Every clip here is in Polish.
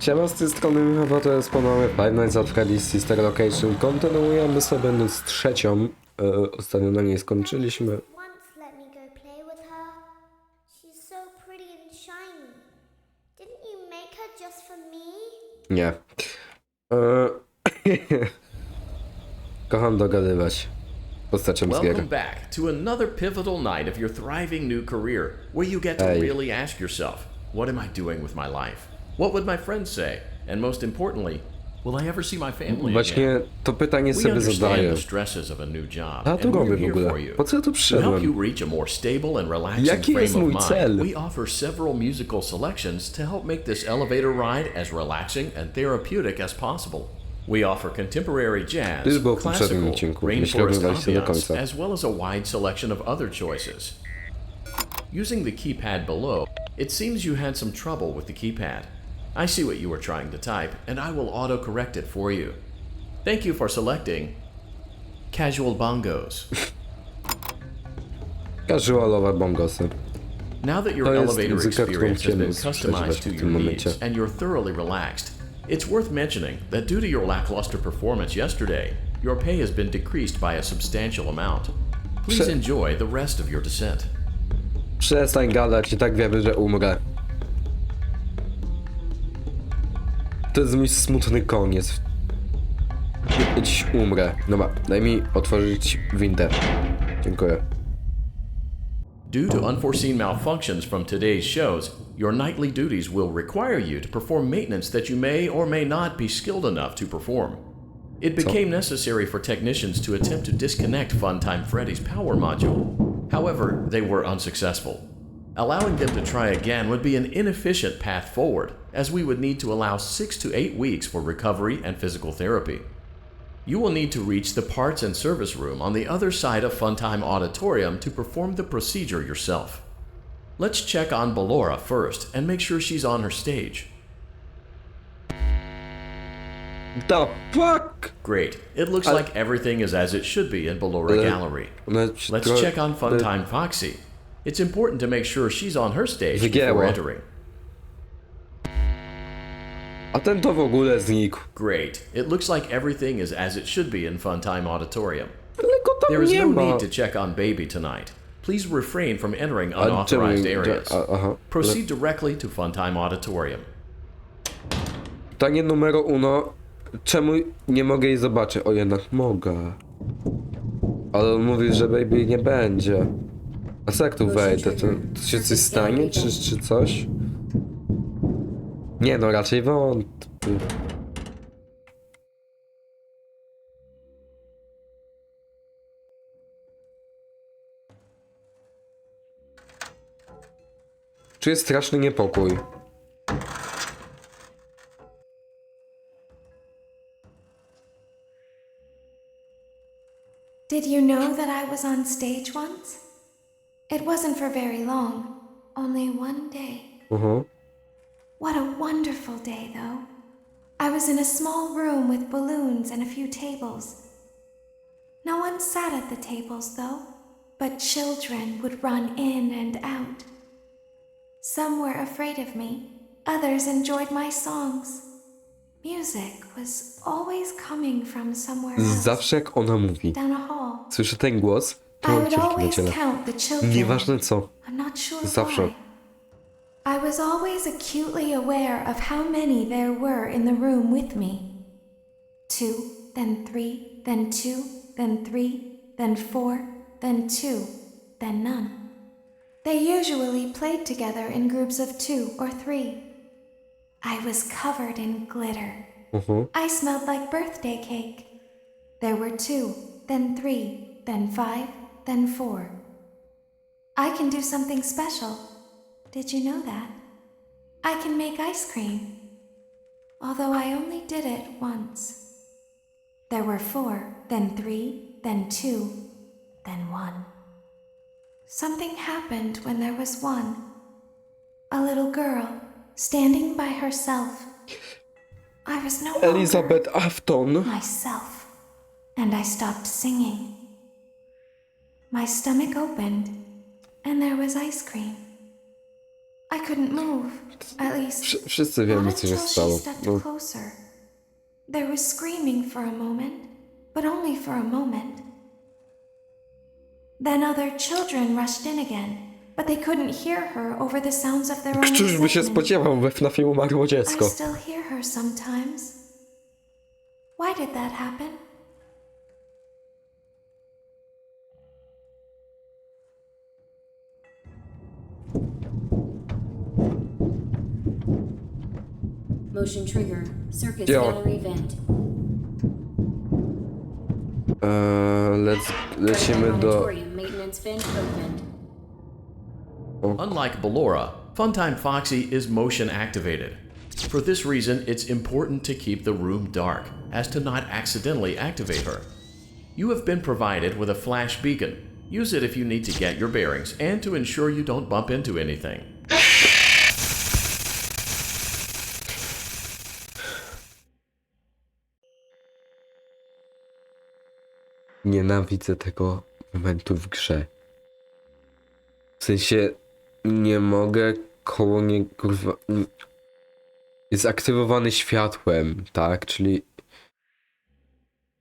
Siema, z tej strony Michał, to jest ponownie Five Nights at Freddy's Sister Location. Kontynuujemy sobie noc trzecią. Ostatnio na niej skończyliśmy. Once let me go play with her. She's so pretty and shiny. Didn't you make her just for me? Nie. Kocham dogadywać postaciom z gier. Welcome back to another pivotal night of your thriving new career, where you get to really ask yourself, what am I doing with my life? What would my friends say? And most importantly, will I ever see my family again? Właśnie to pytanie We sobie understand zadaję. the stresses of a new job, A tu and robię we're w here ogóle? for you. Po co ja tu To help przyszedłem? you reach a more stable and relaxing Jaki jest frame of mój mind, cel? we offer several musical selections to help make this elevator ride as relaxing and therapeutic as possible. We offer contemporary jazz, To już było w poprzednim classical, odcinku, jeśli rainforest oglądaliście do ambiance, końca. as well as a wide selection of other choices. Using the keypad below, it seems you had some trouble with the keypad. I see what you were trying to type, and I will auto-correct it for you. Thank you for selecting Casual Bongos. Casualowe bongosy. Now that your To jest elevator muzyka, którą experience has been chciałem customized przeżywać to w your tym momencie. needs and you're thoroughly relaxed, it's worth mentioning that due to your lackluster performance yesterday, your pay has been decreased by a substantial amount. Please Prze- enjoy the rest of your descent. Przestań gadać, i tak wiemy, że umrę. To jest mój smutny koniec. Dziś umrę. Dobra, daj mi otworzyć windę. Dziękuję. Due to unforeseen malfunctions from today's shows, your nightly duties will require you to perform maintenance that you may or may not be skilled enough to perform. It became necessary for technicians to attempt to disconnect Funtime Freddy's power module. However, they were unsuccessful. Allowing them to try again would be an inefficient path forward, as we would need to allow 6 to 8 weeks for recovery and physical therapy. You will need to reach the parts and service room on the other side of Funtime Auditorium to perform the procedure yourself. Let's check on Ballora first and make sure she's on her stage. The fuck? Great. It looks like everything is as it should be in Ballora Gallery. Let's check on Funtime Foxy. It's important to make sure she's on her stage before entering. A ten to w ogóle znikł. Great. It looks like everything is as it should be in Funtime Auditorium. Ale go tam There is nie no ma. need to check on Baby tonight. Please refrain from entering unauthorized areas. Aha. Proceed directly to Funtime Auditorium. Pytanie numero uno. Czemu nie mogę jej zobaczyć? O, jednak mogę. Ale on mówi, że baby nie będzie. A co jak tu wejdę? To się coś stanie? Czy coś? Nie no, raczej wątpię. Czuję straszny niepokój. Did you know that I was on stage once? It wasn't for very long, only one day. What a wonderful day, though. I was in a small room with balloons and a few tables. No one sat at the tables, though, but children would run in and out. Some were afraid of me, others enjoyed my songs. Music was always coming from somewhere else, Zawsze jak ona mówi, down a hall. słyszę ten głos, to I mam would ciarki na always ciele. count the children. Nieważne co. I'm not sure Zawsze. why. I was always acutely aware of how many there were in the room with me. 2, then 3, then 2, then 3, then 4, then 2, then none. They usually played together in groups of 2 or 3. I was covered in glitter. I smelled like birthday cake. There were 2, then 3, then 5, then 4. I can do something special. Did you know that? I can make ice cream. Although I only did it once. There were 4, then 3, then 2, then 1. Something happened when there was 1. A little girl standing by herself. I was no longer Elizabeth Afton. myself, and I stopped singing. My stomach opened, and there was ice cream. I couldn't move. At least, Wszyscy not wiemy, co się until she stało. stepped No, closer. There was screaming for a moment, but only for a moment. Then other children rushed in again, but they couldn't hear her over the sounds of their own któż by się excitement. spodziewał, we FNAFie umarło I dziecko. still hear her sometimes. Why did that happen? Motion trigger. Circus Yo. gallery vent. Lecimy do... Auditorium maintenance vent opened. Unlike Ballora, Funtime Foxy is motion activated. For this reason, it's important to keep the room dark, as to not accidentally activate her. You have been provided with a flash beacon. Use it if you need to get your bearings and to ensure you don't bump into anything. Nienawidzę tego momentu w grze. W sensie nie mogę koło nie kurwa. Jest aktywowany światłem, tak? Czyli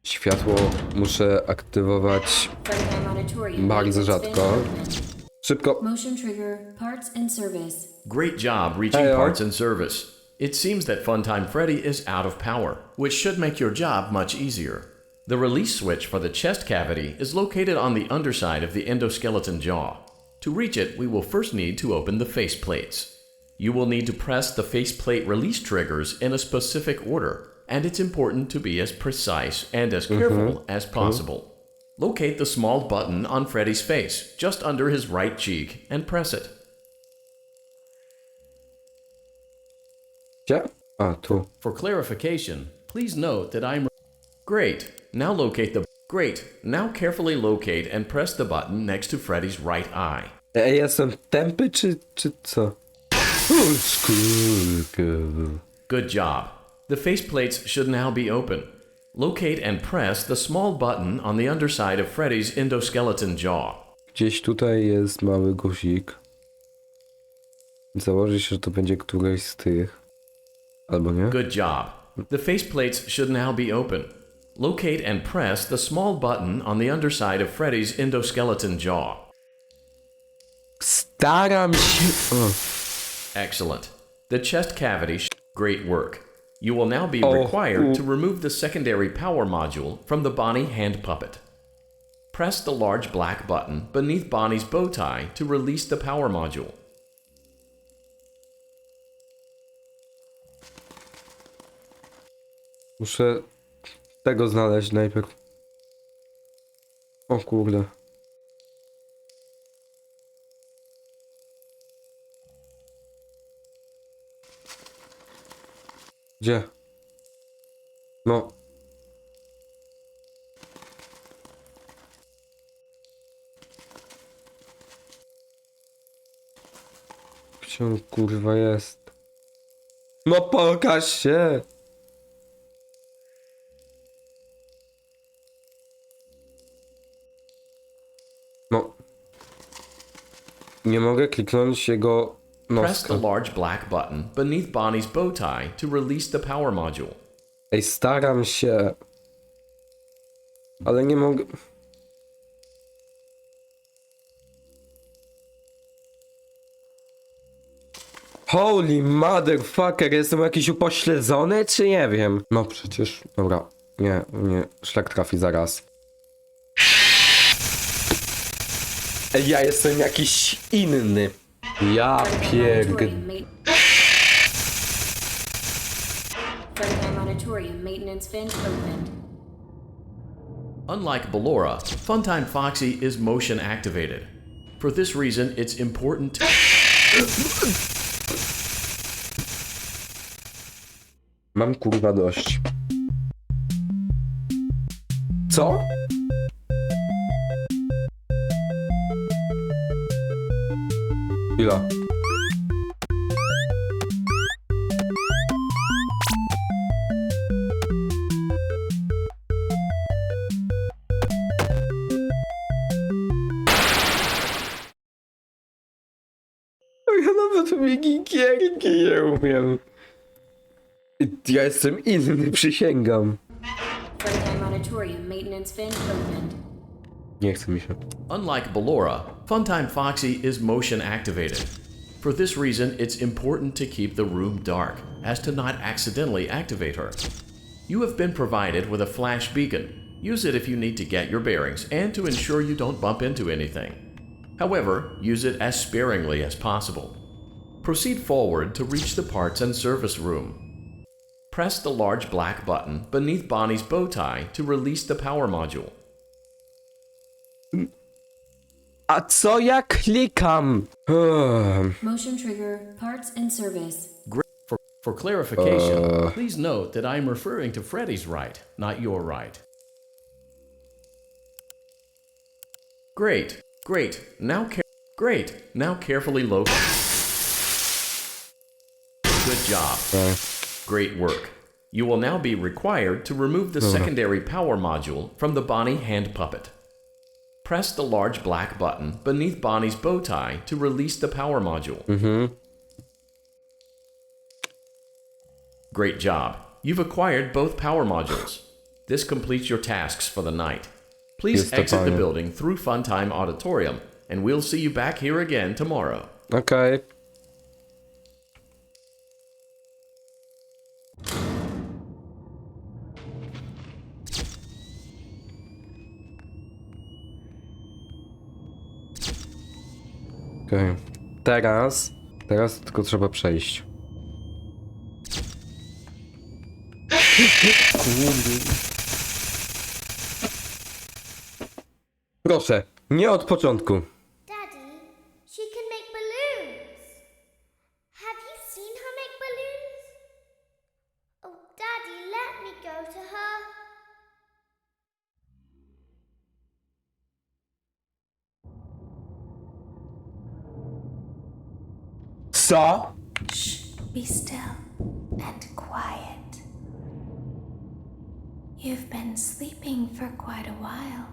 światło muszę aktywować Funtime auditorium bardzo maintenance vent rzadko. opened. Szybko. Motion trigger. Parts and service. Great job reaching Heyo. parts and service. It seems that Funtime Freddy is out of power, which should make your job much easier. The release switch for the chest cavity is located on the underside of the endoskeleton jaw. To reach it, we will first need to open the face plates. You will need to press the faceplate release triggers in a specific order, and it's important to be as precise and as careful as possible. Locate the small button on Freddy's face, just under his right cheek, and press it. Gdzie? A, tu. For clarification, please note that I'm... Great. Now locate the... Great. Now carefully locate and press the button next to Freddy's right eye. Ej, jestem tępy, czy co? Good job. The faceplates should now be open. Locate and press the small button on the underside of Freddy's endoskeleton jaw. Gdzieś tutaj jest mały guzik. Założę się, że to będzie któreś z tych. Albo nie? Good job. The faceplates should now be open. Locate and press the small button on the underside of Freddy's endoskeleton jaw. Staram się... O. Excellent. The chest cavity... Great work. You will now be Oh, required to remove the secondary power module from the Bonnie hand puppet. Press the large black button beneath Bonnie's bow tie to release the power module. Muszę tego znaleźć najpierw. O kurde. Gdzie? No. Gdzie on kurwa jest? No pokaż się! No. Nie mogę kliknąć jego Press the noska. large black button beneath Bonnie's bow tie to release the power module. Ej, staram się. Ale nie mogę. Holy motherfucker, jestem jakiś upośledzony, czy nie wiem? No przecież, dobra, nie, szlak trafi zaraz. Ej, ja jestem jakiś inny. Ja pierd... Funtime auditorium maintenance vent opened. Unlike Ballora, Funtime Foxy is motion activated. For this reason, it's important to... Mam kurwa dość. Co? Chwila. Ja nawet Migi gierki nie umiem. Ja jestem inny, przysięgam. Freddy Monitorium maintenance vent opened. Nie chce mi się. Unlike Ballora, Funtime Foxy is motion activated. For this reason, it's important to keep the room dark, as to not accidentally activate her. You have been provided with a flash beacon. Use it if you need to get your bearings and to ensure you don't bump into anything. However, use it as sparingly as possible. Proceed forward to reach the parts and service room. Press the large black button beneath Bonnie's bow tie to release the power module. A co ja klikam? Motion trigger, parts and service. For clarification, please note that I am referring to Freddy's right, not your right. Great. Now carefully locate. Good job. Great work. You will now be required to remove the secondary power module from the Bonnie hand puppet. Press the large black button beneath Bonnie's bow tie to release the power module. Great job. You've acquired both power modules. This completes your tasks for the night. Please exit the building through Funtime Auditorium, and we'll see you back here again tomorrow. Okej. Okej. Teraz tylko trzeba przejść. Proszę, nie od początku. Daddy, she can make balloons. Have you seen her make balloons? Oh, Daddy, let me go to her. Co? Shh, be still and quiet. You've been sleeping for quite a while.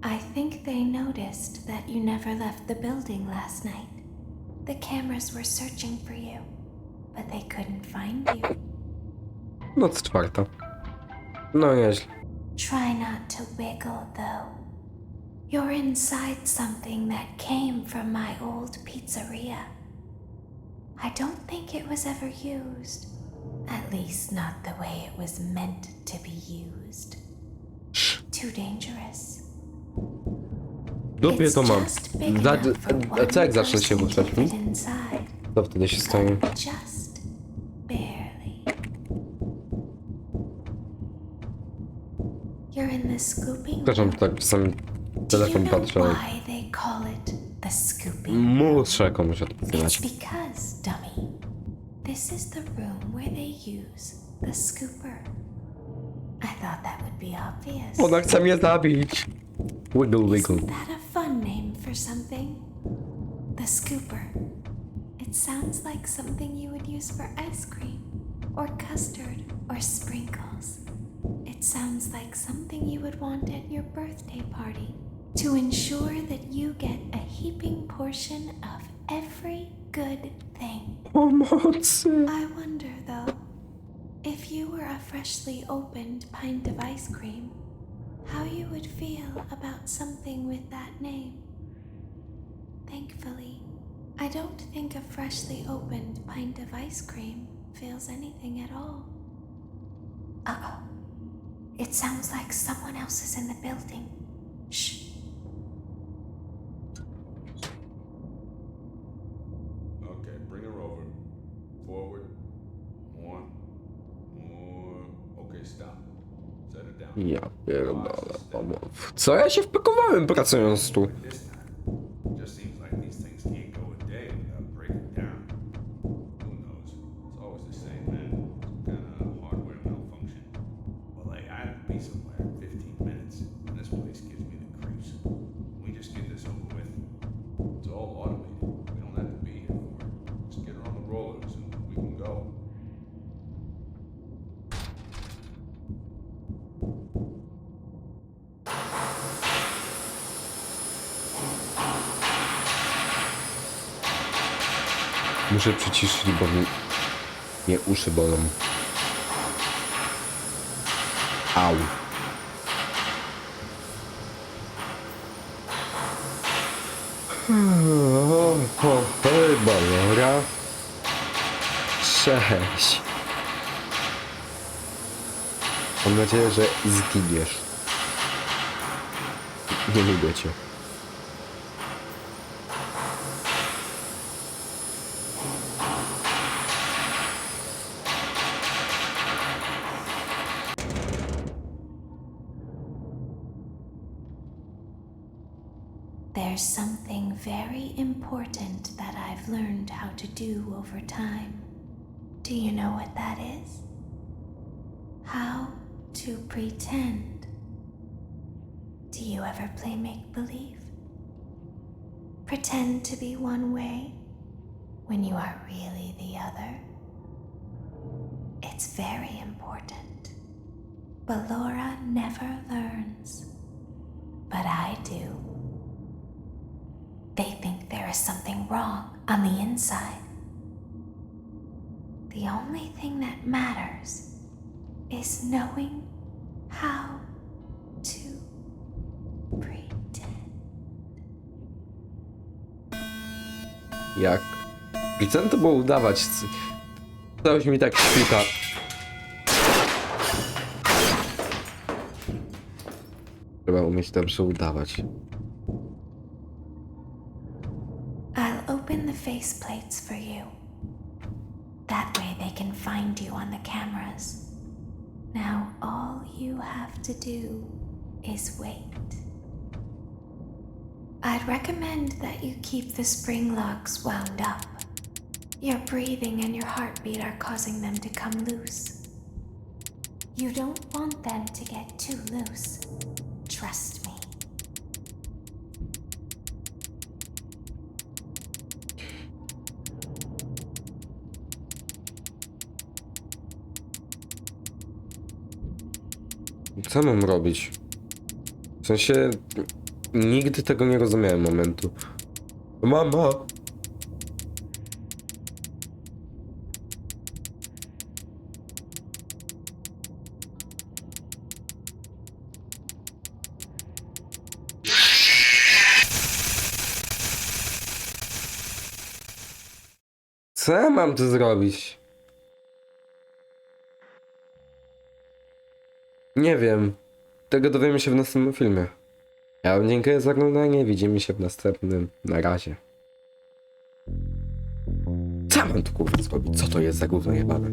I think they noticed that you never left the building last night. The cameras were searching for you, but they couldn't find you. Noc czwarta. No nieźle. Try not to wiggle, though. You're inside something that came from my old pizzeria. I don't think it was ever used. At least not the way it was meant to be used. Too dangerous. Dupie to mam. Co jak zacznę się ruszać? Inside, Co wtedy się stanie? just barely. You're in the scooping Przepraszam, tak czasami telefon patrzę. why they call it the scooping? Muszę komuś It's odpowiedzieć. because, dummy, this is the room where they use the scooper. I thought that would be obvious. Ona chce mnie zabić. Wiggle, wiggle. Isn't that a fun name for something? The scooper. It sounds like something you would use for ice cream, or custard, or sprinkles. It sounds like something you would want at your birthday party to ensure that you get a heaping portion of every good thing. Pomocy. I wonder, though, if you were a freshly opened pint of ice cream, how you would feel about something with that name. Thankfully, I don't think a freshly opened pint of ice cream feels anything at all. Uh-oh. It sounds like someone else is in the building. Shh. Okay, bring her over. Forward. More. Okay, stop. Set her down. Ja pierdolę, pomów. Co ja się wpakowałem pracując tu? This time. Just seems like these things can't go a day without breaking down. Who knows? It's always the same, man. Some kind of hardware malfunction. Well, hey, I have to be somewhere in 15 minutes, and this place gives me the creeps. We just get this over with. It's all automated. We don't have to be here for it. Just get her on the rollers and we can go. Muszę przyciszyć, bo mnie uszy bolą. Au. Hej, Balora. Cześć. Mam nadzieję, że zginiesz. Nie lubię cię. There's something very important that I've learned how to do over time. Do you know what that is? How to pretend. Do you ever play make-believe? Pretend to be one way when you are really the other? It's very important. But Laura never learns. But I do. They think there is something wrong on the inside. The only thing that matters is knowing how to pretend. Jak? Chcę to było udawać. Coś mi tak świta. Trzeba umieć dobrze udawać. I'll open the faceplates for you. That way they can find you on the cameras. Now all you have to do is wait. I'd recommend that you keep the spring locks wound up. Your breathing and your heartbeat are causing them to come loose. You don't want them to get too loose. Trust me. Co mam robić? W sensie... Nigdy tego nie rozumiałem momentu. Mama! Co ja mam tu zrobić? Nie wiem. Tego dowiemy się w następnym filmie. Ja wam dziękuję za oglądanie. Widzimy się w następnym. Na razie. Co ja mam tu kurwa zrobić? Co to jest za gówno jebane?